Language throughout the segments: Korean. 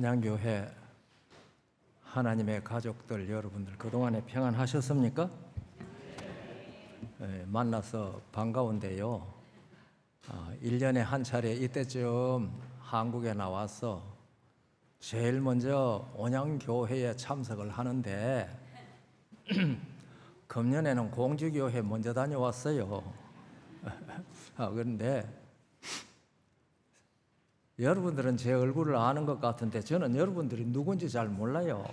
온양교회 하나님의 가족들 여러분들 그동안에 평안하셨습니까? 만나서 반가운데요. 1년에 한 차례 이때쯤 한국에 나와서 제일 먼저 온양교회에 참석을 하는데 금년에는 공주교회 먼저 다녀왔어요. 그런데 여러분들은 제 얼굴을 아는 것 같은데 저는 여러분들이 누군지 잘 몰라요.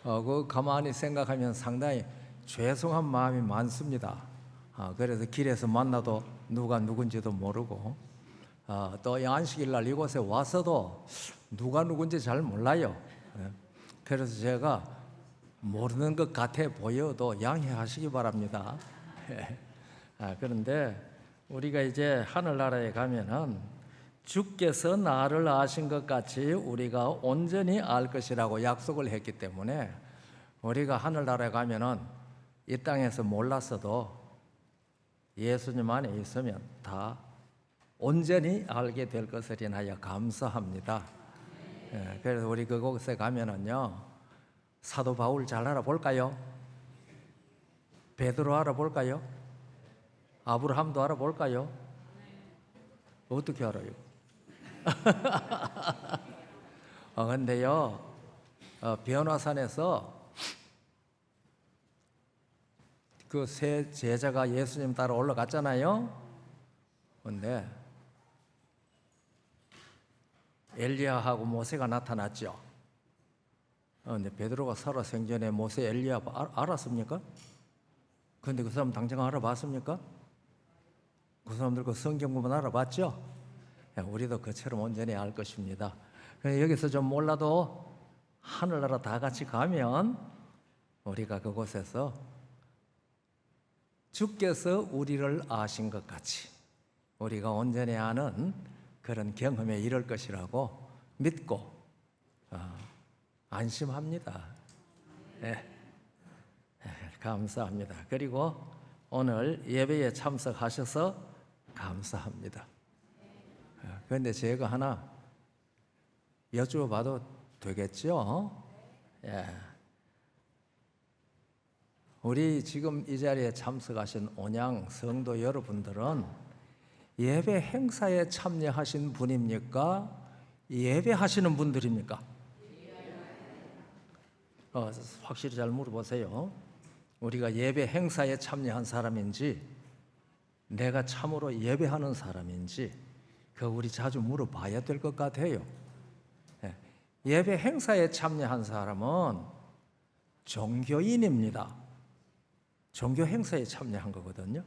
그 가만히 생각하면 상당히 죄송한 마음이 많습니다. 그래서 길에서 만나도 누가 누군지도 모르고 또 안식일 날 이곳에 와서도 누가 누군지 잘 몰라요. 그래서 제가 모르는 것 같아 보여도 양해하시기 바랍니다. 그런데 우리가 이제 하늘나라에 가면은 주께서 나를 아신 것 같이 우리가 온전히 알 것이라고 약속을 했기 때문에 우리가 하늘나라에 가면은 이 땅에서 몰랐어도 예수님 안에 있으면 다 온전히 알게 될 것을 인하여 감사합니다. 그래서 우리 그곳에 가면은요, 사도 바울 잘 알아볼까요? 베드로 알아볼까요? 아브라함도 알아볼까요? 어떻게 알아요? 근데요, 변화산에서 그 세 제자가 예수님 따라 올라갔잖아요. 근데 엘리야하고 모세가 나타났죠. 근데 베드로가 살아생전에 모세, 엘리야 알았습니까? 근데 그 사람 당장 알아봤습니까? 그 사람들 그 성경 보면 알아봤죠? 우리도 그처럼 온전히 알 것입니다. 여기서 좀 몰라도 하늘나라 다 같이 가면 우리가 그곳에서 주께서 우리를 아신 것 같이 우리가 온전히 아는 그런 경험에 이를 것이라고 믿고 안심합니다. 감사합니다. 그리고 오늘 예배에 참석하셔서 감사합니다. 그런데 제가 하나 여쭈어봐도 되겠죠? 우리 지금 이 자리에 참석하신 온양 성도 여러분들은 예배 행사에 참여하신 분입니까? 예배하시는 분들입니까? 확실히 잘 물어보세요. 우리가 예배 행사에 참여한 사람인지 내가 참으로 예배하는 사람인지 그 우리 자주 물어봐야 될 것 같아요. 예배 행사에 참여한 사람은 종교인입니다. 종교 행사에 참여한 거거든요.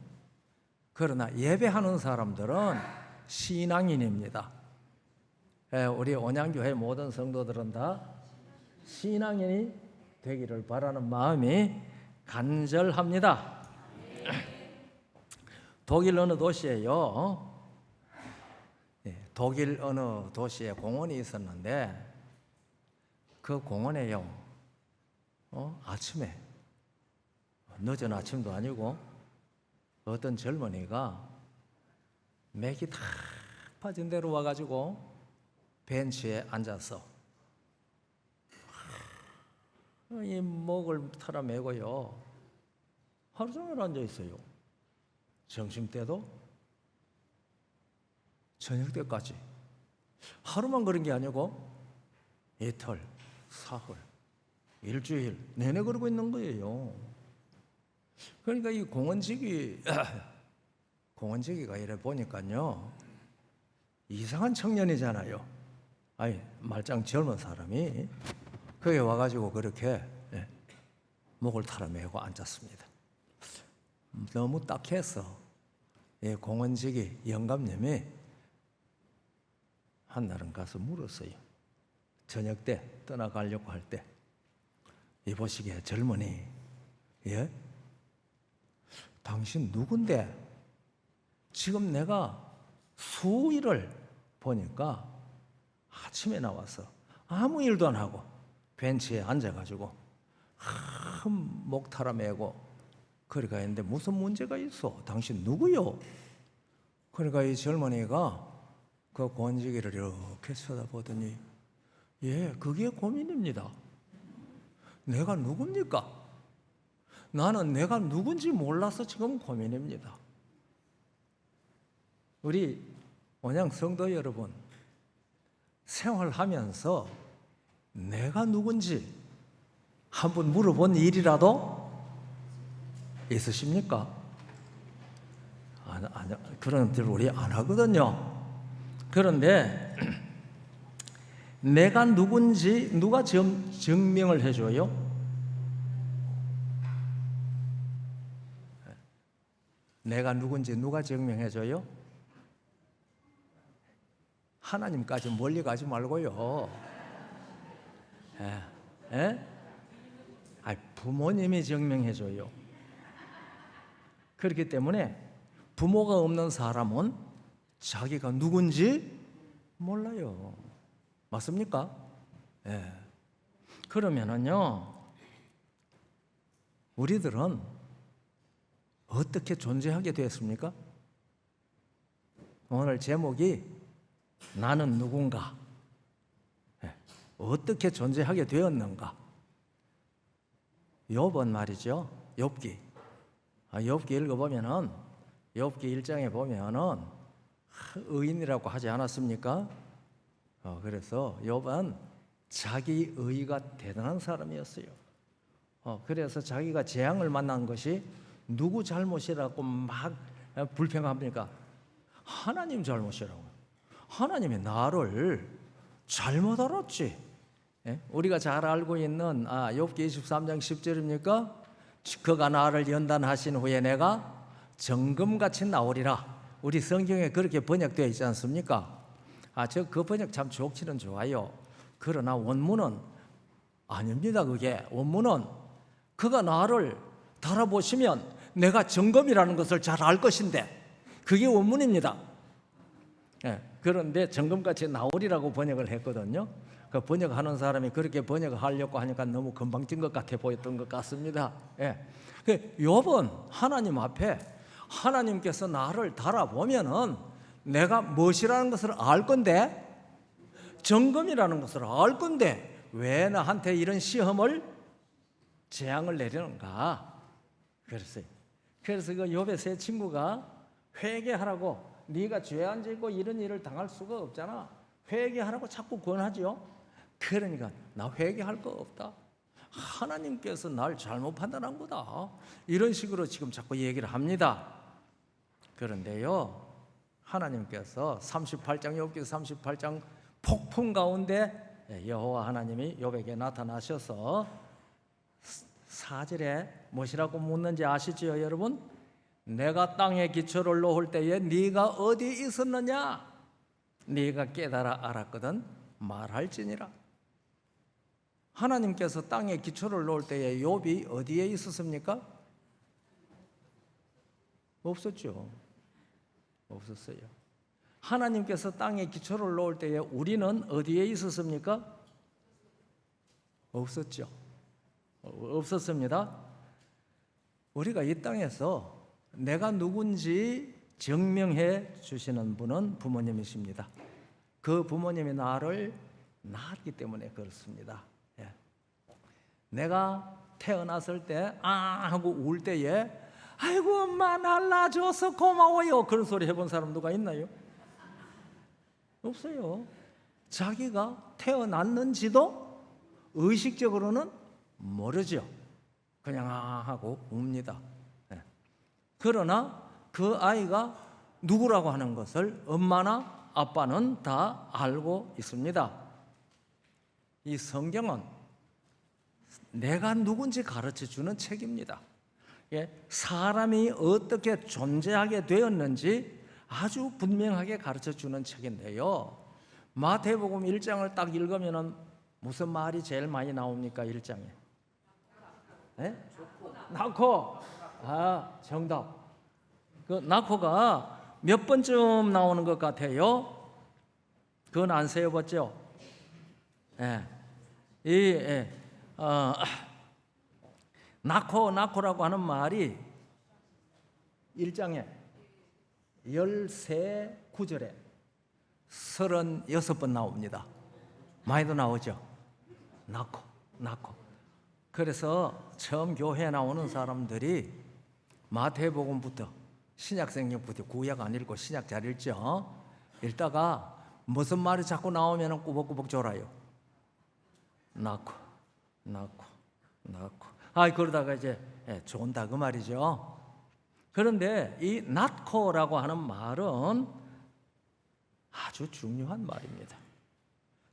그러나 예배하는 사람들은 신앙인입니다. 우리 온양교회 모든 성도들은 다 신앙인이 되기를 바라는 마음이 간절합니다. 독일 어느 도시에요. 독일 어느 도시에 공원이 있었는데 그 공원에요, 아침에 늦은 아침도 아니고 어떤 젊은이가 맥이 다 빠진 대로 와가지고 벤치에 앉아서 이 목을 털어매고요 하루 종일 앉아 있어요. 점심 때도 저녁 때까지. 하루만 그런 게 아니고 이틀, 사흘, 일주일 내내 그러고 있는 거예요. 그러니까 이 공원지기가 이래 보니까요, 이상한 청년이잖아요. 아니, 말짱 젊은 사람이 거기 와가지고 그렇게 목을 털어매고 앉았습니다. 너무 딱해서 공원지기 영감님이 한날은 가서 물었어요. 저녁 때 떠나가려고 할 때, 이보시기에 젊은이, 당신 누군데 지금 내가 수일을 보니까 아침에 나와서 아무 일도 안 하고 벤치에 앉아가지고 목 탈아매고 그러니까 했는데 무슨 문제가 있어? 당신 누구요? 그러니까 이 젊은이가 그 권지기를 이렇게 쳐다보더니 예, 그게 고민입니다. 내가 누굽니까? 나는 내가 누군지 몰라서 지금 고민입니다. 우리 온양 성도 여러분, 생활하면서 내가 누군지 한번 물어본 일이라도 있으십니까? 그런 들 우리 안 하거든요. 그런데 내가 누군지 누가 증명을 해줘요? 내가 누군지 누가 증명해줘요? 하나님까지 멀리 가지 말고요. 부모님이 증명해줘요. 그렇기 때문에 부모가 없는 사람은 자기가 누군지 몰라요. 맞습니까? 예. 그러면은요, 우리들은 어떻게 존재하게 되었습니까? 오늘 제목이 나는 누군가? 예. 어떻게 존재하게 되었는가? 욥은 말이죠. 욥기. 욥기 읽어보면은 욥기 1장에 보면은 의인이라고 하지 않았습니까? 그래서 욥은 자기 의가 대단한 사람이었어요. 그래서 자기가 재앙을 만난 것이 누구 잘못이라고 막 불평합니까? 하나님 잘못이라고. 하나님이 나를 잘못 알았지. 우리가 잘 알고 있는 욥기 23장 10절입니까? 그가 나를 연단하신 후에 내가 정금같이 나오리라. 우리 성경에 그렇게 번역되어 있지 않습니까? 저 그 번역 참 좋기는 좋아요. 그러나 원문은 아닙니다. 그게 원문은 그가 나를 달아보시면 내가 정금이라는 것을 잘 알 것인데, 그게 원문입니다. 그런데 정금같이 나오리라고 번역을 했거든요. 그 번역하는 사람이 그렇게 번역하려고 하니까 너무 건방진 것 같아 보였던 것 같습니다. 욥은 하나님 앞에 하나님께서 나를 달아보면은 내가 무엇이라는 것을 알 건데, 정금이라는 것을 알 건데 왜 나한테 이런 시험을 재앙을 내리는가? 그랬어요. 그래서 그 욥의 세 친구가 회개하라고, 네가 죄 안 짓고 이런 일을 당할 수가 없잖아. 회개하라고 자꾸 권하죠. 그러니까 나 회개할 거 없다. 하나님께서 날 잘못 판단한 거다. 이런 식으로 지금 자꾸 얘기를 합니다. 그런데요, 하나님께서 38장 욥기 38장 폭풍 가운데 여호와 하나님이 욥에게 나타나셔서 4절에 무엇이라고 묻는지 아시죠, 여러분? 내가 땅에 기초를 놓을 때에 네가 어디 있었느냐? 네가 깨달아 알았거든 말할지니라. 하나님께서 땅에 기초를 놓을 때에 욥이 어디에 있었습니까? 없었죠. 없었어요. 하나님께서 땅에 기초를 놓을 때에 우리는 어디에 있었습니까? 없었죠. 없었습니다. 우리가 이 땅에서 내가 누군지 증명해 주시는 분은 부모님이십니다. 그 부모님이 나를 낳았기 때문에 그렇습니다. 내가 태어났을 때 하고 울 때에 아이고 엄마 날 낳아줘서 고마워요, 그런 소리 해본 사람 누가 있나요? 없어요. 자기가 태어났는지도 의식적으로는 모르죠. 그냥 하고 웁니다. 그러나 그 아이가 누구라고 하는 것을 엄마나 아빠는 다 알고 있습니다. 이 성경은 내가 누군지 가르쳐주는 책입니다. 사람이 어떻게 존재하게 되었는지 아주 분명하게 가르쳐주는 책인데요, 마태복음 1장을 딱 읽으면 무슨 말이 제일 많이 나옵니까? 1장에 낳고. 정답. 그 낳고가 몇 번쯤 나오는 것 같아요? 그건 안 세어봤죠? 낳고라고 하는 말이 1장에 13구절에 36번 나옵니다. 많이도 나오죠. 낳고. 그래서 처음 교회에 나오는 사람들이 마태복음부터 신약성경부터 구약 안 읽고 신약 잘 읽죠. 읽다가 무슨 말이 자꾸 나오면 꾸벅꾸벅 졸아요. 낳고. 그러다가 이제 존다 그 말이죠. 그런데 이 낳고라고 하는 말은 아주 중요한 말입니다.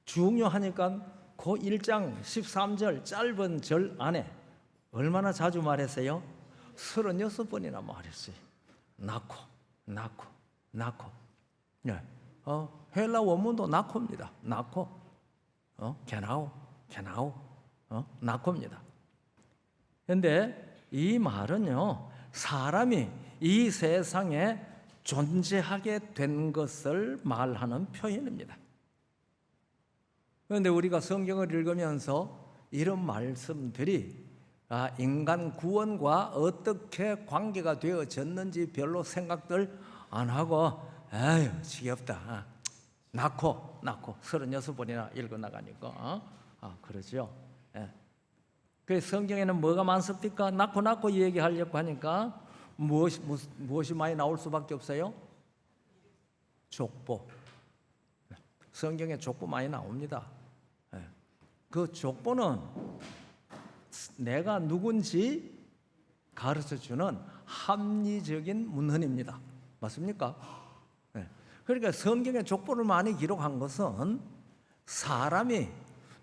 중요하니까 그 1장 13절 짧은 절 안에 얼마나 자주 말했어요? 36번이나 말했어요. 낳고. 네. 헬라 원문도 낳고입니다. 낳고. 게나오. 낳고입니다. 그런데 이 말은요, 사람이 이 세상에 존재하게 된 것을 말하는 표현입니다. 그런데 우리가 성경을 읽으면서 이런 말씀들이 인간 구원과 어떻게 관계가 되어졌는지 별로 생각들 안 하고 에휴 지겹다. 낳고 36번이나 읽어나가니까 그러죠. 그 성경에는 뭐가 많습니까? 낳고 얘기하려고 하니까 무엇이 많이 나올 수밖에 없어요? 족보. 성경에 족보 많이 나옵니다. 그 족보는 내가 누군지 가르쳐주는 합리적인 문헌입니다. 맞습니까? 그러니까 성경에 족보를 많이 기록한 것은 사람이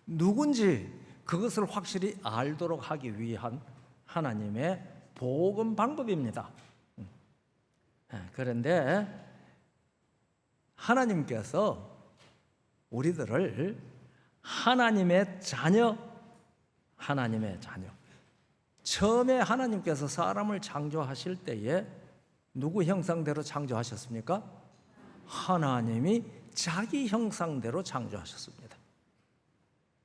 누군지 그것을 확실히 알도록 하기 위한 하나님의 복음 방법입니다. 그런데 하나님께서 우리들을 하나님의 자녀. 처음에 하나님께서 사람을 창조하실 때에 누구 형상대로 창조하셨습니까? 하나님이 자기 형상대로 창조하셨습니다.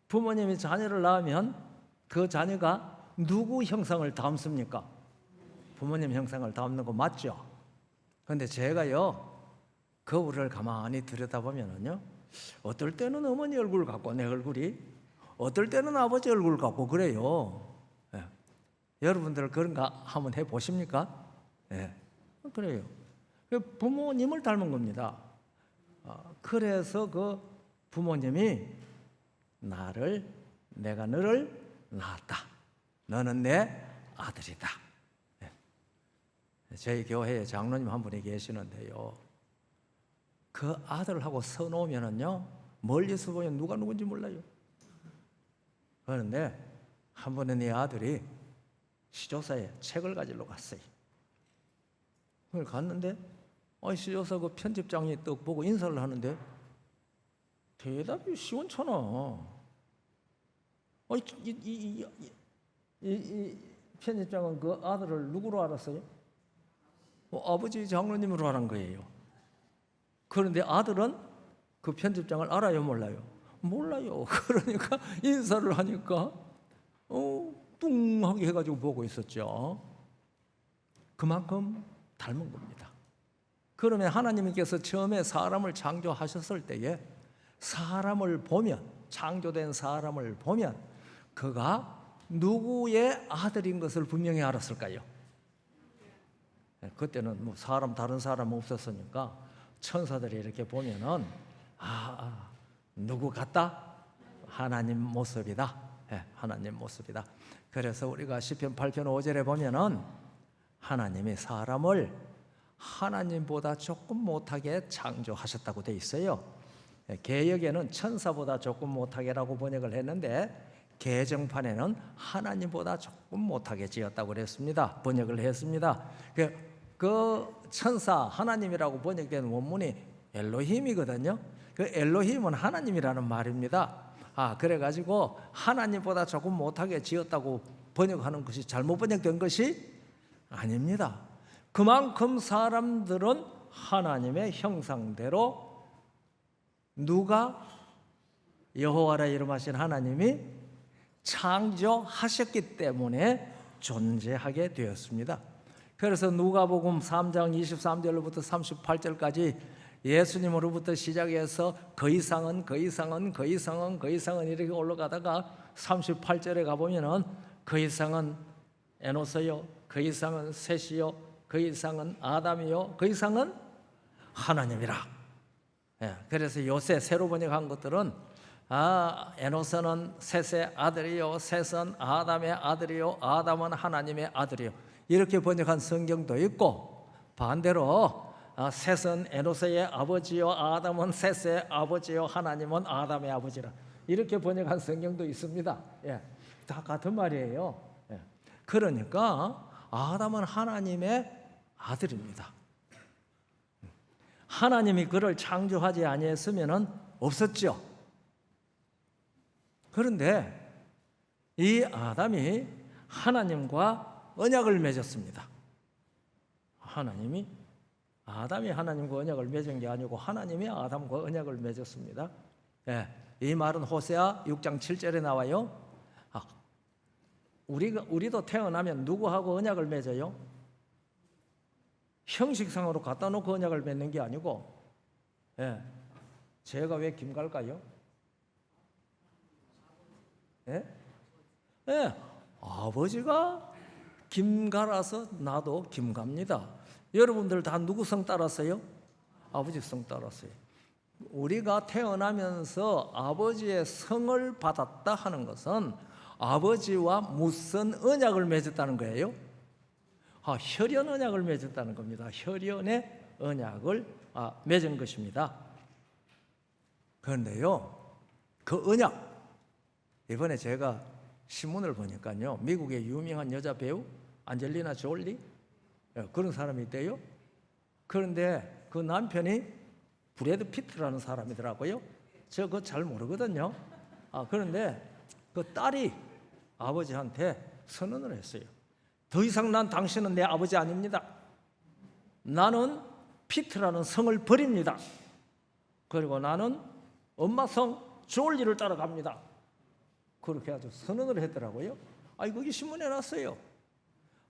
부모님이 자녀를 낳으면 그 자녀가 누구 형상을 담습니까? 부모님 형상을 담는 거 맞죠? 그런데 제가요, 거울을 가만히 들여다보면요, 어떨 때는 어머니 얼굴 같고 내 얼굴이, 어떨 때는 아버지 얼굴 같고 그래요. 여러분들 그런 거 한번 해보십니까? 그래요. 부모님을 닮은 겁니다. 그래서 그 부모님이 내가 너를 낳았다. 너는 내 아들이다. 저희 교회에 장로님 한 분이 계시는데요, 그 아들하고 서놓으면은요, 멀리서 보면 누가 누군지 몰라요. 그런데 한 번은 이 아들이 시조사에 책을 가지러 갔어요. 그걸 갔는데 시조사 그 편집장이 딱 보고 인사를 하는데 대답이 시원찮아. 이 편집장은 그 아들을 누구로 알았어요? 아버지 장로님으로 알은 거예요. 그런데 아들은 그 편집장을 알아요, 몰라요? 몰라요. 그러니까 인사를 하니까 뚱하게 해가지고 보고 있었죠. 그만큼 닮은 겁니다. 그러면 하나님께서 처음에 사람을 창조하셨을 때에 사람을 보면, 창조된 사람을 보면 그가 누구의 아들인 것을 분명히 알았을까요? 그때는 뭐 다른 사람 없었으니까 천사들이 이렇게 보면은 누구 같다? 하나님 모습이다. 하나님 모습이다. 그래서 우리가 시편 8편 5절에 보면은 하나님이 사람을 하나님보다 조금 못하게 창조하셨다고 돼 있어요. 개역에는 천사보다 조금 못하게라고 번역을 했는데 개정판에는 하나님보다 조금 못하게 지었다고 그랬습니다. 번역을 했습니다. 그 천사 하나님이라고 번역된 원문이 엘로힘이거든요. 그 엘로힘은 하나님이라는 말입니다. 그래가지고 하나님보다 조금 못하게 지었다고 번역하는 것이 잘못 번역된 것이 아닙니다. 그만큼 사람들은 하나님의 형상대로 누가 여호와라 이름하신 하나님이 창조하셨기 때문에 존재하게 되었습니다. 그래서 누가복음 3장 23절로부터 38절까지 예수님으로부터 시작해서 그 이상은 이렇게 올라가다가 38절에 가보면은 그 이상은 에노스요, 그 이상은 셋이요, 그 이상은 아담이요, 그 이상은 하나님이라. 그래서 요새 새로 번역한 것들은 에노스는 셋의 아들이요, 셋은 아담의 아들이요, 아담은 하나님의 아들이요, 이렇게 번역한 성경도 있고, 반대로 셋은 에노스의 아버지요, 아담은 셋의 아버지요, 하나님은 아담의 아버지라, 이렇게 번역한 성경도 있습니다. 다 같은 말이에요. 그러니까 아담은 하나님의 아들입니다. 하나님이 그를 창조하지 아니했으면 없었죠. 그런데 이 아담이 하나님과 언약을 맺었습니다. 아담이 하나님과 언약을 맺은 게 아니고 하나님이 아담과 언약을 맺었습니다. 이 말은 호세아 6장 7절에 나와요. 우리도 태어나면 누구하고 언약을 맺어요? 형식상으로 갖다 놓고 언약을 맺는 게 아니고, 제가 왜 김갈까요? 아버지가 김가라서 나도 김갑니다. 여러분들 다 누구 성 따랐어요? 아버지 성 따랐어요. 우리가 태어나면서 아버지의 성을 받았다 하는 것은 아버지와 무슨 언약을 맺었다는 거예요? 혈연 언약을 맺었다는 겁니다. 혈연의 언약을 맺은 것입니다. 그런데요, 그 언약, 이번에 제가 신문을 보니까요, 미국의 유명한 여자 배우 안젤리나 졸리, 그런 사람이 있대요. 그런데 그 남편이 브래드 피트라는 사람이더라고요. 저 그거 잘 모르거든요. 그런데 그 딸이 아버지한테 선언을 했어요. 더 이상 난 당신은 내 아버지 아닙니다. 나는 피트라는 성을 버립니다. 그리고 나는 엄마 성 졸리를 따라갑니다. 그렇게 아주 선언을 했더라고요. 그게 신문에 났어요.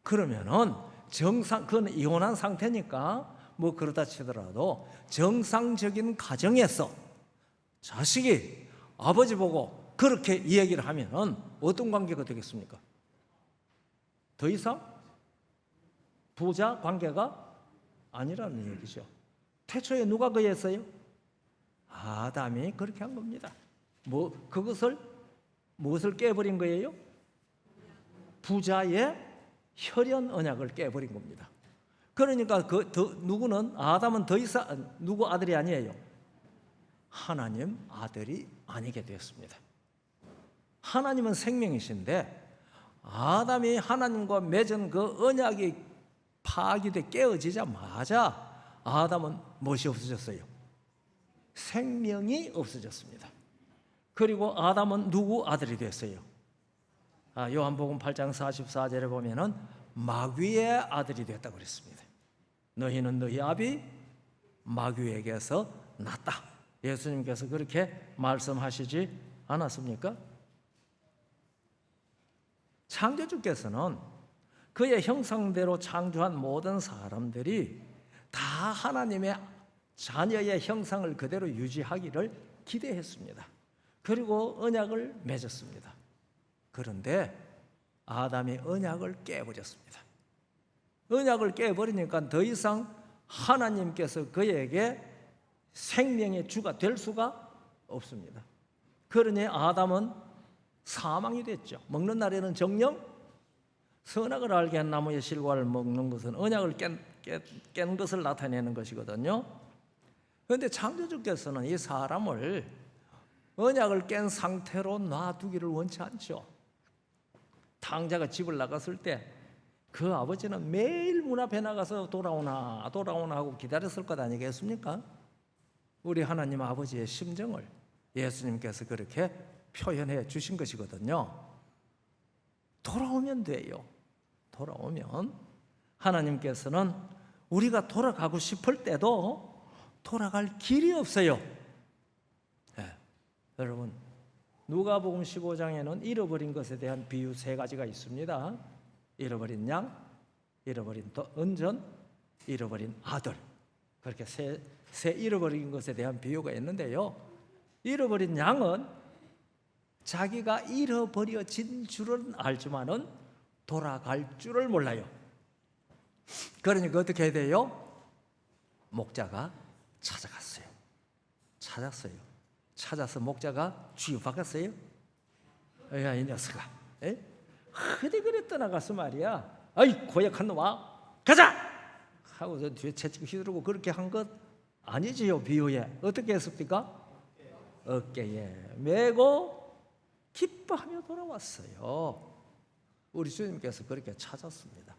그러면은 그건 이혼한 상태니까 뭐 그러다 치더라도 정상적인 가정에서 자식이 아버지 보고 그렇게 이야기를 하면은 어떤 관계가 되겠습니까? 더 이상 부자 관계가 아니라는 얘기죠. 태초에 누가 그랬어요? 아담이 그렇게 한 겁니다. 무엇을 깨버린 거예요? 부자의 혈연 언약을 깨버린 겁니다. 그러니까 누구는 아담은 더 이상 누구 아들이 아니에요. 하나님 아들이 아니게 되었습니다. 하나님은 생명이신데 아담이 하나님과 맺은 그 언약이 파기돼 깨어지자마자 아담은 무엇이 없어졌어요? 생명이 없어졌습니다. 그리고 아담은 누구 아들이 됐어요? 요한복음 8장 44절에 보면은 마귀의 아들이 됐다고 그랬습니다. 너희는 너희 아비 마귀에게서 났다. 예수님께서 그렇게 말씀하시지 않았습니까? 창조주께서는 그의 형상대로 창조한 모든 사람들이 다 하나님의 자녀의 형상을 그대로 유지하기를 기대했습니다. 그리고 언약을 맺었습니다. 그런데 아담이 언약을 깨버렸습니다. 언약을 깨버리니까 더 이상 하나님께서 그에게 생명의 주가 될 수가 없습니다. 그러니 아담은 사망이 됐죠. 먹는 날에는 정령, 선악을 알게 한 나무의 실과를 먹는 것은 언약을 깬 것을 나타내는 것이거든요. 그런데 창조주께서는 이 사람을 언약을 깬 상태로 놔두기를 원치 않죠. 탕자가 집을 나갔을 때 그 아버지는 매일 문 앞에 나가서 돌아오나 하고 기다렸을 것 아니겠습니까? 우리 하나님 아버지의 심정을 예수님께서 그렇게 표현해 주신 것이거든요. 돌아오면 돼요. 돌아오면 하나님께서는 우리가 돌아가고 싶을 때도 돌아갈 길이 없어요. 여러분, 누가복음 15장에는 잃어버린 것에 대한 비유 3가지가 있습니다. 잃어버린 양, 잃어버린 은전, 잃어버린 아들. 그렇게 새 잃어버린 것에 대한 비유가 있는데요. 잃어버린 양은 자기가 잃어버려진 줄은 알지만은 돌아갈 줄을 몰라요. 그러니까 어떻게 해야 돼요? 목자가 찾아갔어요. 찾아서 목자가 쥐어박았어요. 야, 이 녀석아, 그래 떠나갔어 말이야. 아이 고약한 놈아, 가자! 하고서 뒤에 채찍 휘두르고 그렇게 한 것 아니지요. 비유에 어떻게 했습니까? 어깨에 메고 기뻐하며 돌아왔어요. 우리 주님께서 그렇게 찾았습니다.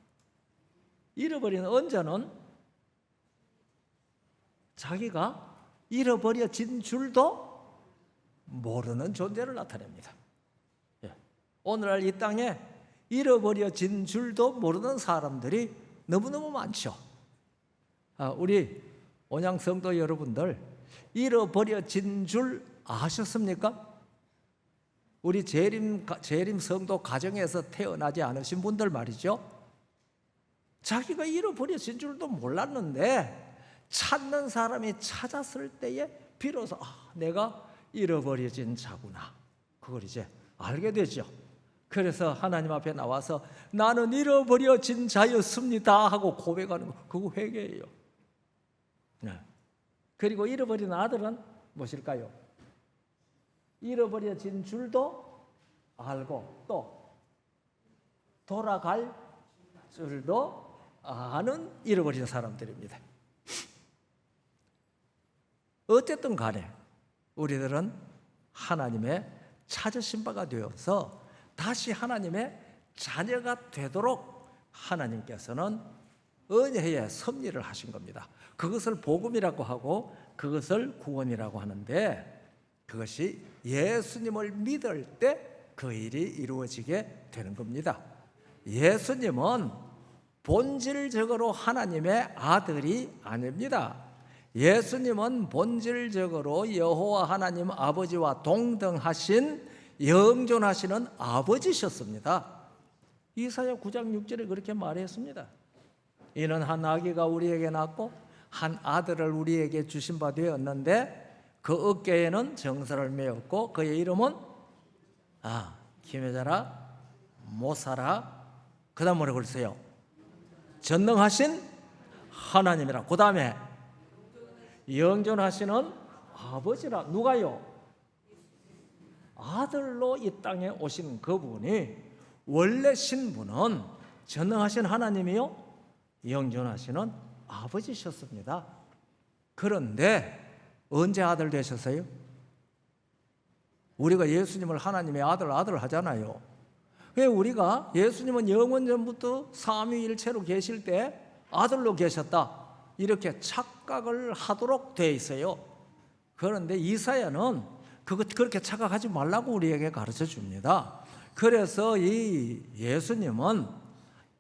잃어버린 언자는 자기가 잃어버려진 줄도 모르는 존재를 나타냅니다. 오늘날 이 땅에 잃어버려진 줄도 모르는 사람들이 너무너무 많죠. 우리 온양 성도 여러분들, 잃어버려진 줄 아셨습니까? 우리 재림 성도 가정에서 태어나지 않으신 분들 말이죠. 자기가 잃어버려진 줄도 몰랐는데 찾는 사람이 찾았을 때에 비로소 내가 잃어버려진 자구나, 그걸 이제 알게 되죠. 그래서 하나님 앞에 나와서 나는 잃어버려진 자였습니다 하고 고백하는 거, 그거 회개예요. 그리고 잃어버린 아들은 무엇일까요? 잃어버려진 줄도 알고 또 돌아갈 줄도 아는 잃어버린 사람들입니다. 어쨌든 간에 우리들은 하나님의 찾으신 바가 되어서 다시 하나님의 자녀가 되도록 하나님께서는 은혜의 섭리를 하신 겁니다. 그것을 복음이라고 하고 그것을 구원이라고 하는데, 그것이 예수님을 믿을 때 그 일이 이루어지게 되는 겁니다. 예수님은 본질적으로 하나님의 아들이 아닙니다. 예수님은 본질적으로 여호와 하나님 아버지와 동등하신 영존하시는 아버지셨습니다. 이사야 9장 6절에 그렇게 말했습니다. 이는 한 아기가 우리에게 낳고 한 아들을 우리에게 주신 바 되었는데 그 어깨에는 정사를 메었고 그의 이름은 기메자라 모사라, 그 다음 뭐라고 그랬어요? 전능하신 하나님이라. 그 다음에 영존하시는 아버지라. 누가요? 아들로 이 땅에 오신 그분이 원래 신분은 전능하신 하나님이요 영존하시는 아버지셨습니다. 그런데 언제 아들 되셨어요? 우리가 예수님을 하나님의 아들 하잖아요. 왜 우리가 예수님은 영원 전부터 삼위일체로 계실 때 아들로 계셨다 이렇게 착각을 하도록 되어 있어요. 그런데 이사야는 그렇게 착각하지 말라고 우리에게 가르쳐 줍니다. 그래서 이 예수님은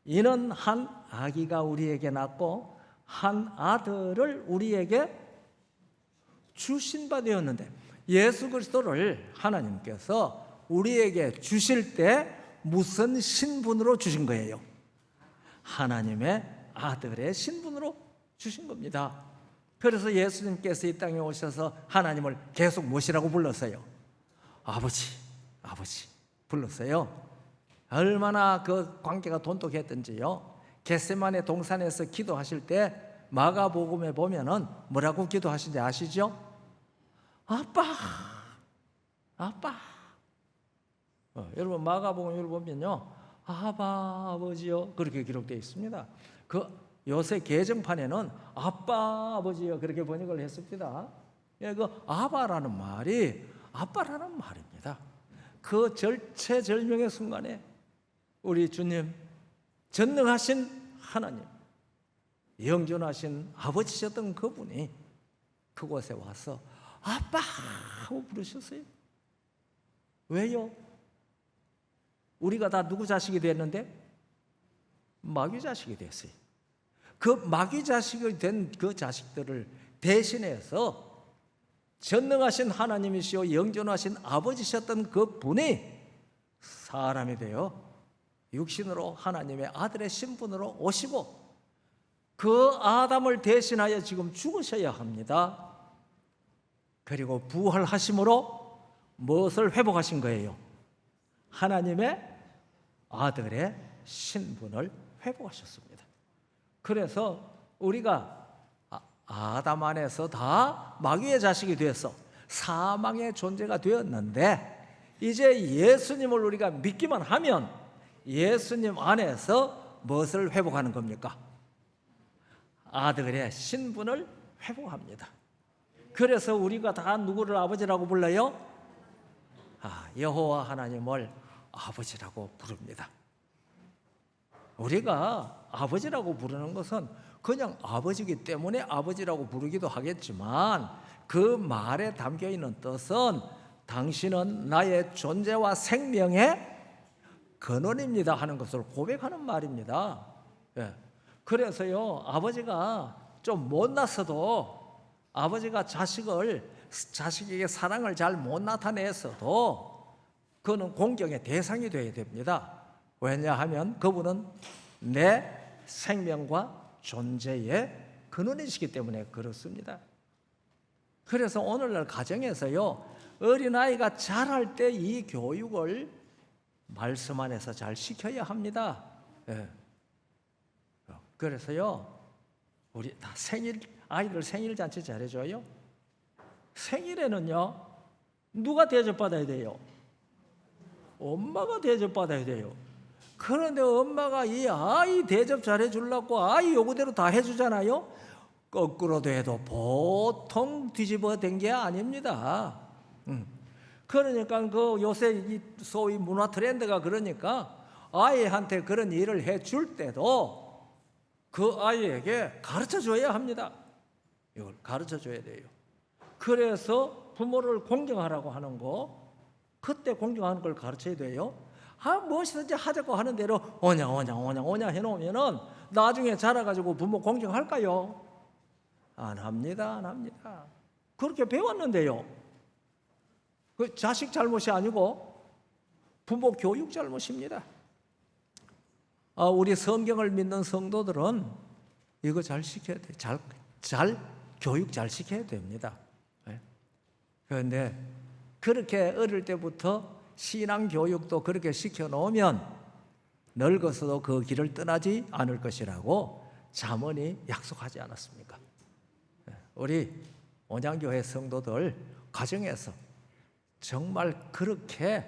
이는 한 아기가 우리에게 낳고 한 아들을 우리에게 주신 바 되었는데, 예수 그리스도를 하나님께서 우리에게 주실 때 무슨 신분으로 주신 거예요? 하나님의 아들의 신분으로 주신 겁니다. 그래서 예수님께서 이 땅에 오셔서 하나님을 계속 무엇이라고 불렀어요? 아버지 불렀어요. 얼마나 그 관계가 돈독했던지요. 겟세마네 동산에서 기도하실 때 마가복음에 보면은 뭐라고 기도하신지 아시죠? 아빠. 여러분 마가복음을 보면요, 아버지요 그렇게 기록되어 있습니다. 그 요새 개정판에는 아버지요 그렇게 번역을 했습니다. 그 아바라는 말이 아빠라는 말입니다. 그 절체절명의 순간에 우리 주님, 전능하신 하나님, 영존하신 아버지셨던 그분이 그곳에 와서 아빠 하고 부르셨어요. 왜요? 우리가 다 누구 자식이 됐는데? 마귀 자식이 됐어요. 그 마귀 자식이 된 그 자식들을 대신해서 전능하신 하나님이시오 영존하신 아버지셨던 그 분이 사람이 되어 육신으로 하나님의 아들의 신분으로 오시고 그 아담을 대신하여 지금 죽으셔야 합니다. 그리고 부활하심으로 무엇을 회복하신 거예요? 하나님의 아들의 신분을 회복하셨습니다. 그래서 우리가 아담 안에서 다 마귀의 자식이 되어서 사망의 존재가 되었는데, 이제 예수님을 우리가 믿기만 하면 예수님 안에서 무엇을 회복하는 겁니까? 아들의 신분을 회복합니다. 그래서 우리가 다 누구를 아버지라고 불러요? 여호와 하나님을 아버지라고 부릅니다. 우리가 아버지라고 부르는 것은 그냥 아버지이기 때문에 아버지라고 부르기도 하겠지만, 그 말에 담겨있는 뜻은 당신은 나의 존재와 생명의 근원입니다 하는 것을 고백하는 말입니다. 그래서요, 아버지가 좀 못났어도, 아버지가 자식에게 사랑을 잘 못 나타냈어도 그는 공경의 대상이 되어야 됩니다. 왜냐하면 그분은 내 생명과 존재의 근원이시기 때문에 그렇습니다. 그래서 오늘날 가정에서요, 어린아이가 자랄 때 이 교육을 말씀 안에서 잘 시켜야 합니다. 그래서요, 우리 다 아이들 생일잔치 잘해줘요. 생일에는요, 누가 대접받아야 돼요? 엄마가 대접받아야 돼요. 그런데 엄마가 이 아이 대접 잘해주려고 아이 요구대로 다 해주잖아요. 거꾸로도 해도 보통 뒤집어 댄 게 아닙니다. 그러니까 그 요새 이 소위 문화 트렌드가 그러니까 아이한테 그런 일을 해줄 때도 그 아이에게 가르쳐 줘야 합니다. 이걸 가르쳐 줘야 돼요. 그래서 부모를 공경하라고 하는 거, 그때 공경하는 걸 가르쳐야 돼요. 무엇이든지 하자고 하는 대로 오냐 해놓으면은 나중에 자라가지고 부모 공경할까요? 안 합니다. 그렇게 배웠는데요. 그 자식 잘못이 아니고 부모 교육 잘못입니다. 우리 성경을 믿는 성도들은 이거 잘 시켜야 돼. 잘 교육 잘 시켜야 됩니다. 그런데 그렇게 어릴 때부터 신앙 교육도 그렇게 시켜놓으면 늙어서도 그 길을 떠나지 않을 것이라고 잠언이 약속하지 않았습니까? 우리 온양교회 성도들 가정에서 정말 그렇게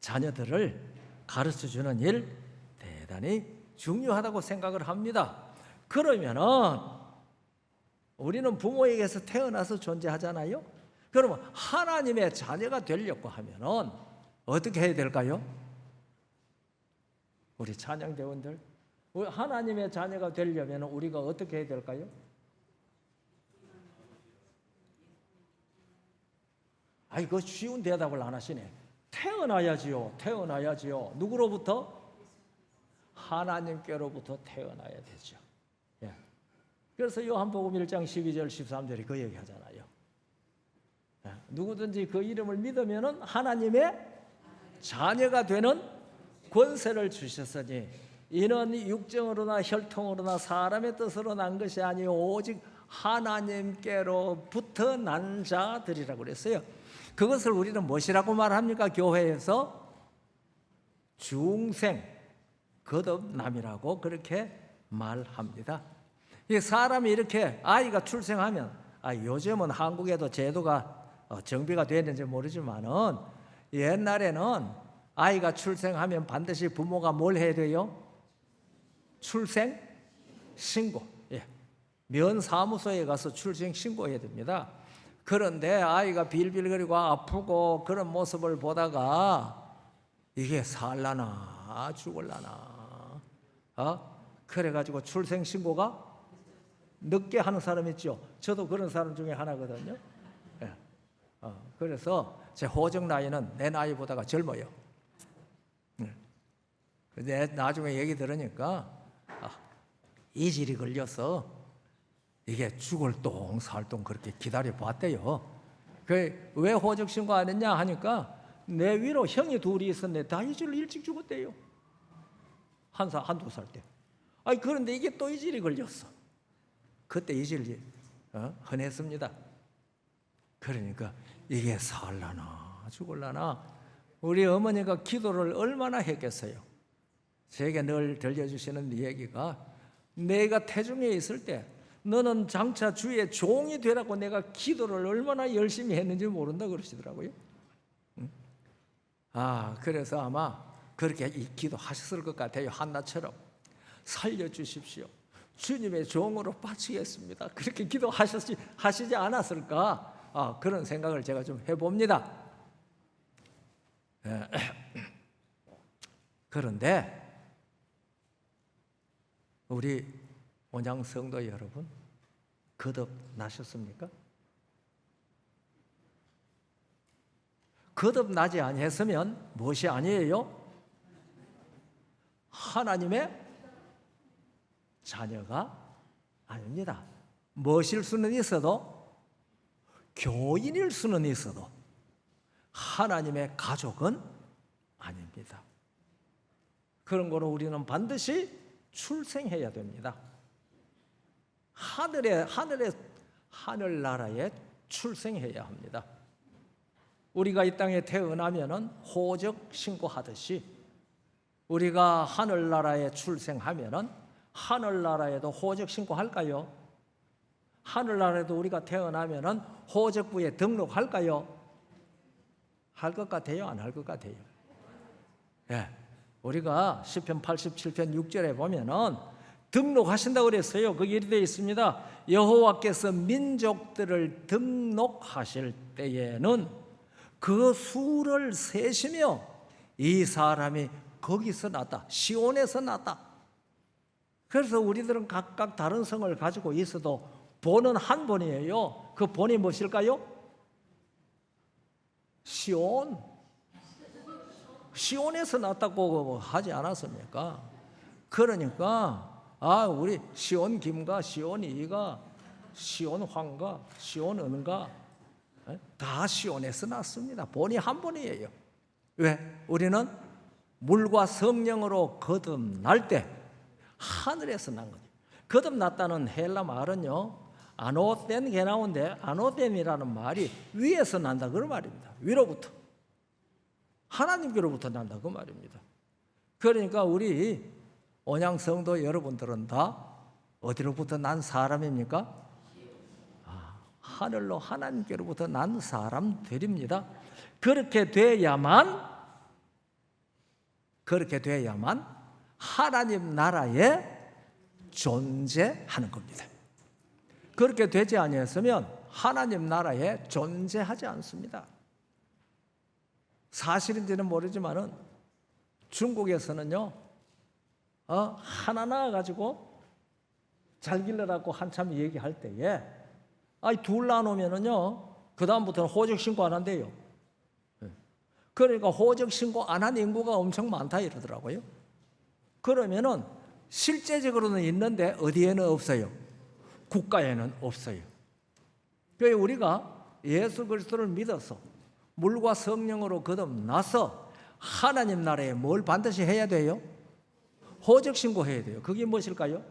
자녀들을 가르쳐주는 일 대단히 중요하다고 생각을 합니다. 그러면은 우리는 부모에게서 태어나서 존재하잖아요. 그러면 하나님의 자녀가 되려고 하면은 어떻게 해야 될까요? 우리 찬양대원들, 하나님의 자녀가 되려면 우리가 어떻게 해야 될까요? 그 쉬운 대답을 안 하시네. 태어나야지요. 누구로부터? 하나님께로부터 태어나야 되죠. 그래서 요한복음 1장 12절 13절이 그 얘기하잖아요. 누구든지 그 이름을 믿으면 하나님의 자녀가 되는 권세를 주셨으니 이는 육정으로나 혈통으로나 사람의 뜻으로 난 것이 아니요 오직 하나님께로부터 난 자들이라고 그랬어요. 그것을 우리는 무엇이라고 말합니까? 교회에서 중생 거듭남이라고 그렇게 말합니다. 이 사람이 이렇게 아이가 출생하면, 요즘은 한국에도 제도가 정비가 되는지 모르지만은 옛날에는 아이가 출생하면 반드시 부모가 뭘 해야 돼요? 출생 신고. 면사무소에 가서 출생 신고해야 됩니다. 그런데 아이가 빌빌거리고 아프고 그런 모습을 보다가 이게 살라나 죽을라나 그래가지고 출생 신고가 늦게 하는 사람 있죠. 저도 그런 사람 중에 하나거든요. 그래서 제 호적 나이는 내 나이보다가 젊어요. 근데 나중에 얘기 들으니까 이질이 걸려서 이게 죽을 똥 살 똥 그렇게 기다려 봤대요. 왜 호적 신고 안 했냐 하니까 내 위로 형이 둘이 있었는데 다 이질 일찍 죽었대요. 한두 살 때. 그런데 이게 또 이질이 걸렸어. 그때 이질이 흔했습니다. 그러니까 이게 살라나 죽을라나 우리 어머니가 기도를 얼마나 했겠어요. 제게 늘 들려주시는 얘기가 내가 태중에 있을 때 너는 장차 주의 종이 되라고 내가 기도를 얼마나 열심히 했는지 모른다 그러시더라고요. 그래서 아마 그렇게 기도하셨을 것 같아요. 한나처럼 살려주십시오. 주님의 종으로 바치겠습니다. 그렇게 기도하시지 않았을까? 그런 생각을 제가 좀 해봅니다. 그런데 우리 온양 성도 여러분, 거듭나셨습니까? 거듭나지 아니했으면 무엇이 아니에요? 하나님의 자녀가 아닙니다. 무엇일 수는 있어도, 교인일 수는 있어도 하나님의 가족은 아닙니다. 그런 거로 우리는 반드시 출생해야 됩니다. 하늘나라에 출생해야 합니다. 우리가 이 땅에 태어나면은 호적 신고하듯이 우리가 하늘나라에 출생하면은 하늘나라에도 호적 신고할까요? 하늘나라에도 우리가 태어나면은 호적부에 등록할까요? 할 것 같아요? 안 할 것 같아요? 예. 우리가 시편 87편 6절에 보면은 등록하신다고 그랬어요. 거기 이렇게 되어 있습니다. 여호와께서 민족들을 등록하실 때에는 그 수를 세시며 이 사람이 거기서 났다, 시온에서 났다. 그래서 우리들은 각각 다른 성을 가지고 있어도 본은 한 본이에요. 그 본이 무엇일까요? 시온에서 났다고 하지 않았습니까? 그러니까 우리 시온 김가, 시온 이가, 시온 황가, 시온 은가 다 시온에서 났습니다. 본이 한 본이에요. 왜? 우리는 물과 성령으로 거듭날 때 하늘에서 난 거죠. 거듭났다는 헬라 말은요, 아노덴 게나온데 아노덴이라는 말이 위에서 난다 그런 말입니다. 위로부터, 하나님께로부터 난다 그 말입니다. 그러니까 우리 온양 성도 여러분들은 다 어디로부터 난 사람입니까? 하늘로 하나님께로부터 난 사람들입니다. 그렇게 돼야만 하나님 나라에 존재하는 겁니다. 그렇게 되지 아니했으면 하나님 나라에 존재하지 않습니다. 사실인지는 모르지만은 중국에서는요, 하나 낳아가지고 잘 길러라고 한참 얘기할 때에 둘 낳아놓으면은요, 그 다음부터는 호적 신고 안 한대요. 그러니까 호적 신고 안 한 인구가 엄청 많다 이러더라고요. 그러면은 실제적으로는 있는데 어디에는 없어요? 국가에는 없어요. 그래서 우리가 예수 그리스도를 믿어서 물과 성령으로 거듭나서 하나님 나라에 뭘 반드시 해야 돼요? 호적 신고해야 돼요. 그게 무엇일까요?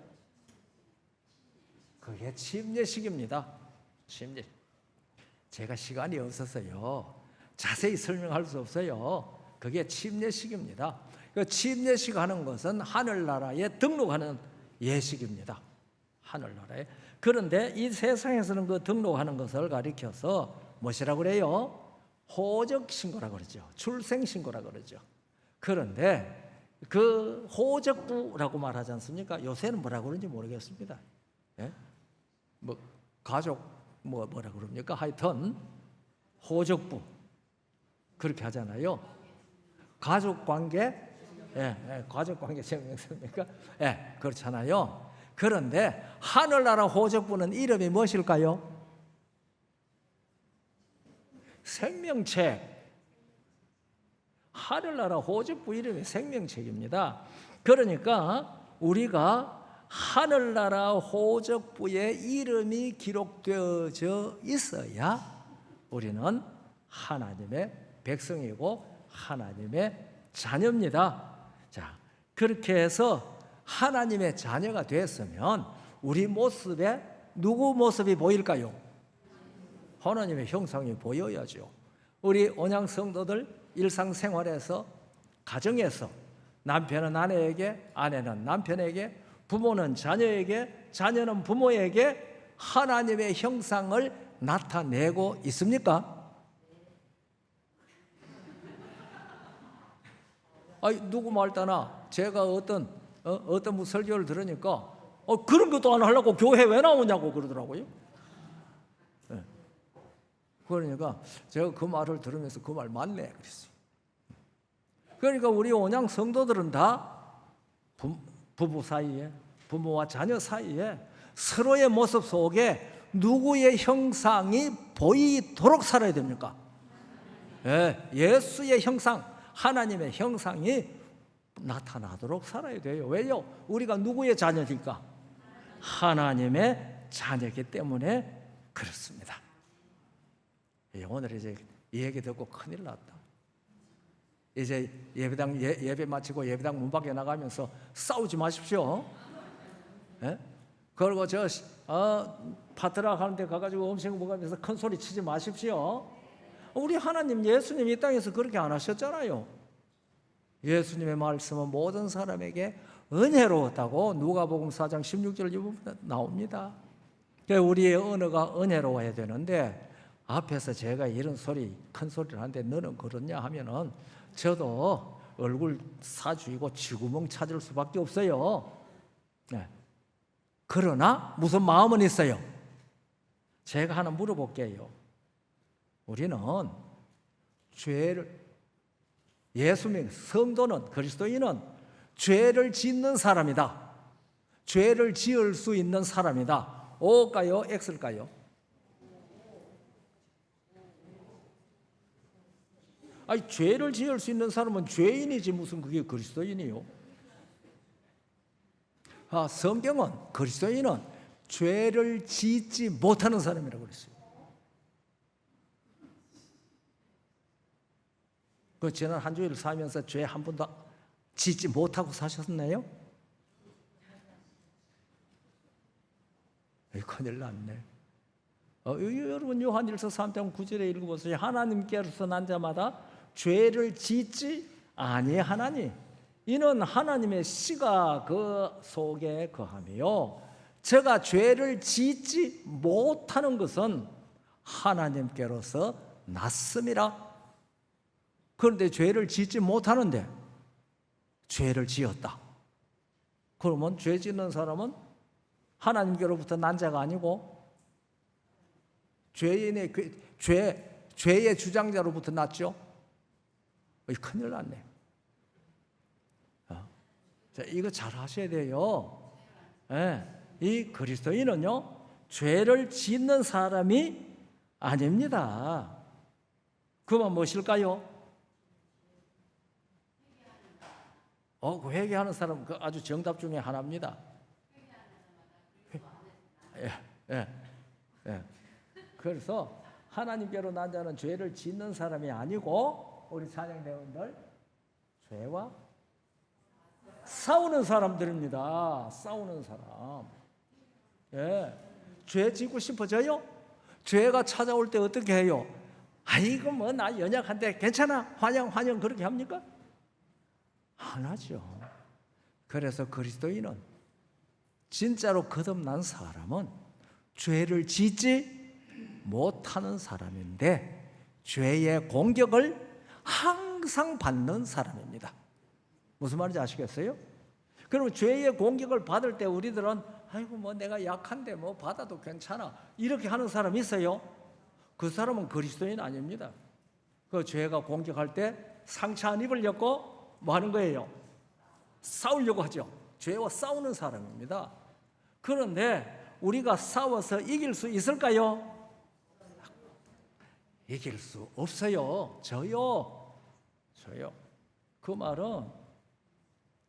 그게 침례식입니다. 침례식. 제가 시간이 없어서요, 자세히 설명할 수 없어요. 그게 침례식입니다. 그 침례식 하는 것은 하늘나라에 등록하는 예식입니다. 하늘나라에. 그런데 이 세상에서는 그 등록하는 것을 가리켜서 무엇이라고 그래요? 호적 신고라고 그러죠. 출생 신고라고 그러죠. 그런데 그 호적부라고 말하지 않습니까? 요새는 뭐라고 그러는지 모르겠습니다. 예? 가족 뭐라 그럽니까? 하여튼 호적부 그렇게 하잖아요. 가족관계, 가족관계 증명서입니까? 그렇잖아요. 그런데 하늘나라 호적부는 이름이 무엇일까요? 생명책. 하늘나라 호적부 이름이 생명책입니다. 그러니까 우리가 하늘나라 호적부에 이름이 기록되어져 있어야 우리는 하나님의 백성이고 하나님의 자녀입니다. 자, 그렇게 해서 하나님의 자녀가 됐으면 우리 모습에 누구 모습이 보일까요? 하나님의 형상이 보여야죠. 우리 언양 성도들 일상생활에서, 가정에서 남편은 아내에게, 아내는 남편에게, 부모는 자녀에게, 자녀는 부모에게 하나님의 형상을 나타내고 있습니까? 누구 말따나 제가 어떤 설교를 들으니까 그런 것도 안 하려고 교회 왜 나오냐고 그러더라고요. 네. 그러니까 제가 그 말을 들으면서 그 말 맞네 그랬어요. 그러니까 우리 온양 성도들은 다 부부 사이에, 부모와 자녀 사이에 서로의 모습 속에 누구의 형상이 보이도록 살아야 됩니까? 예수의 형상, 하나님의 형상이 나타나도록 살아야 돼요. 왜요? 우리가 누구의 자녀니까? 하나님의 자녀이기 때문에 그렇습니다. 오늘 이제 이 얘기 듣고 큰일 났다. 이제 예배 마치고 예배당 문 밖에 나가면서 싸우지 마십시오. 그리고 파트락 하는 데 가가지고 음식 먹으면서 큰 소리 치지 마십시오. 우리 하나님 예수님 이 땅에서 그렇게 안 하셨잖아요. 예수님의 말씀은 모든 사람에게 은혜로웠다고 누가복음 4장 16절 부분 나옵니다. 우리의 언어가 은혜로워야 되는데 앞에서 제가 이런 큰 소리를 하는데 너는 그러냐 하면은 저도 얼굴 사주이고 쥐구멍 찾을 수밖에 없어요. 그러나 무슨 마음은 있어요. 제가 하나 물어볼게요. 우리는 예수님 성도는, 그리스도인은 죄를 짓는 사람이다. 죄를 지을 수 있는 사람이다. O일까요? X일까요? 죄를 지을 수 있는 사람은 죄인이지 무슨 그게 그리스도인이요? 성경은 그리스도인은 죄를 짓지 못하는 사람이라고 그랬어요. 지난 한 주일 살면서 죄 한 번도 짓지 못하고 사셨나요? 큰일 났네. 여러분 요한일서 3장 9절에 읽어보세요. 하나님께로서 난 자마다 죄를 짓지 아니하나니 이는 하나님의 씨가 그 속에 거하며 제가 죄를 짓지 못하는 것은 하나님께로서 났음이라. 그런데 죄를 짓지 못하는데 죄를 지었다. 그러면 죄 짓는 사람은 하나님께로부터 난 자가 아니고 죄의 주장자로부터 났죠. 큰일 났네. 자, 이거 잘 하셔야 돼요. 이 그리스도인은요 죄를 짓는 사람이 아닙니다. 그만 무엇일까요? 그 회개하는 사람 아주 정답 중에 하나입니다. 그래서 하나님께로 난 자는 죄를 짓는 사람이 아니고 우리 찬양대원들 죄와 싸우는 사람들입니다. 싸우는 사람. 죄 짓고 싶어져요? 죄가 찾아올 때 어떻게 해요? 아이고 뭐 나 연약한데 괜찮아 환영 그렇게 합니까? 안 하죠. 그래서 그리스도인은 진짜로 거듭난 사람은 죄를 짓지 못하는 사람인데 죄의 공격을 항상 받는 사람입니다. 무슨 말인지 아시겠어요? 그럼 죄의 공격을 받을 때 우리들은 아이고 뭐 내가 약한데 뭐 받아도 괜찮아 이렇게 하는 사람이 있어요. 그 사람은 그리스도인 아닙니다. 그 죄가 공격할 때 상처 안 입으려고 뭐 하는 거예요? 싸우려고 하죠. 죄와 싸우는 사람입니다. 그런데 우리가 싸워서 이길 수 있을까요? 이길 수 없어요. 저요. 그 말은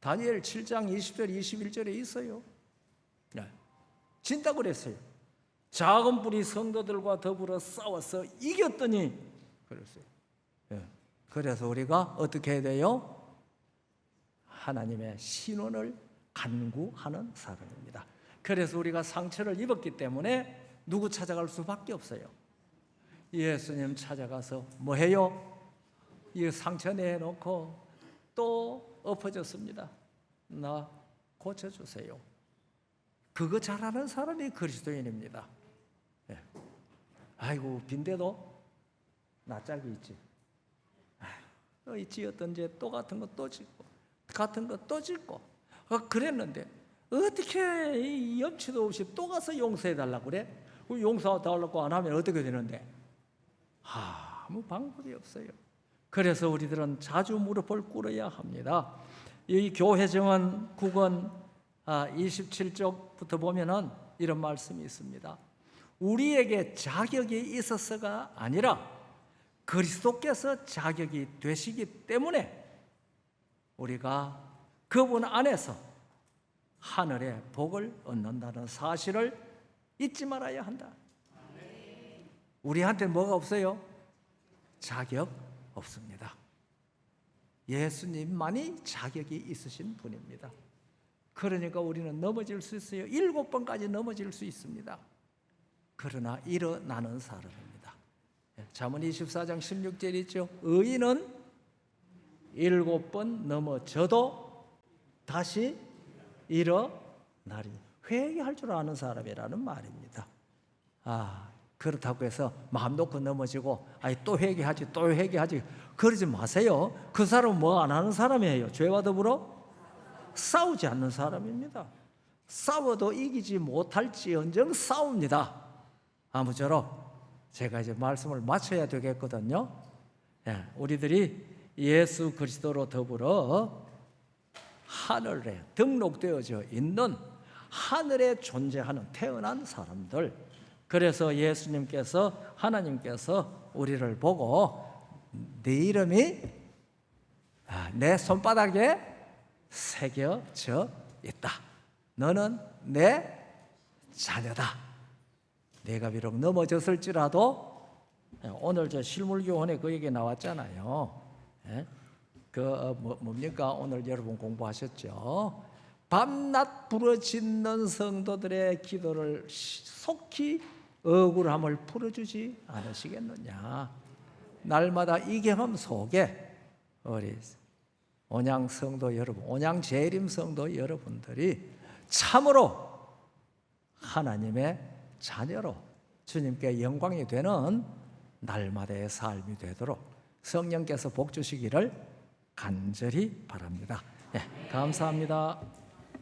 다니엘 7장 20절 21절에 있어요. 진짜 그랬어요. 작은 뿌리 성도들과 더불어 싸워서 이겼더니 그랬어요. 그래서 우리가 어떻게 해야 돼요? 하나님의 신원을 간구하는 사람입니다. 그래서 우리가 상처를 입었기 때문에 누구 찾아갈 수밖에 없어요. 예수님 찾아가서 뭐 해요? 이 상처 내놓고 또 엎어졌습니다. 나 고쳐주세요. 그거 잘하는 사람이 그리스도인입니다. 네. 아이고 빈대도 낯짝이 있지. 있지 어떤 죄 또 같은 거 또 짓고 같은 거 또 짓고 그랬는데 어떻게 이 염치도 없이 또 가서 용서해 달라고 그래? 용서 달라고 안 하면 어떻게 되는데? 아무 방법이 없어요. 그래서 우리들은 자주 무릎을 꿇어야 합니다. 이 교회정언 9권 27쪽부터 보면은 이런 말씀이 있습니다. 우리에게 자격이 있어서가 아니라 그리스도께서 자격이 되시기 때문에 우리가 그분 안에서 하늘의 복을 얻는다는 사실을 잊지 말아야 한다. 우리한테 뭐가 없어요? 자격 없습니다. 예수님만이 자격이 있으신 분입니다. 그러니까 우리는 넘어질 수 있어요. 7번까지 넘어질 수 있습니다. 그러나 일어나는 사람입니다. 잠언 24장 16절 있죠. 의인은 7번 넘어져도 다시 일어나리. 회개할 줄 아는 사람이라는 말입니다. 그렇다고 해서 마음 놓고 넘어지고 또 회개하지 또 회개하지 그러지 마세요. 그 사람은 뭐 안 하는 사람이에요. 죄와 더불어 싸우지 않는 사람입니다. 싸워도 이기지 못할지언정 싸웁니다. 아무쪼록 제가 이제 말씀을 마쳐야 되겠거든요. 우리들이 예수 그리스도로 더불어 하늘에 등록되어져 있는 하늘에 존재하는 태어난 사람들. 그래서 예수님께서 하나님께서 우리를 보고 네 이름이 내 손바닥에 새겨져 있다. 너는 내 자녀다. 내가 비록 넘어졌을지라도 오늘 저 실물교훈에 그 얘기 나왔잖아요. 뭡니까? 오늘 여러분 공부하셨죠? 밤낮 부르짖는 성도들의 기도를 속히 억울함을 풀어주지 않으시겠느냐. 날마다 이 경험 속에 우리 온양 성도 여러분, 온양 재림 성도 여러분들이 참으로 하나님의 자녀로 주님께 영광이 되는 날마다의 삶이 되도록 성령께서 복 주시기를 간절히 바랍니다. 감사합니다.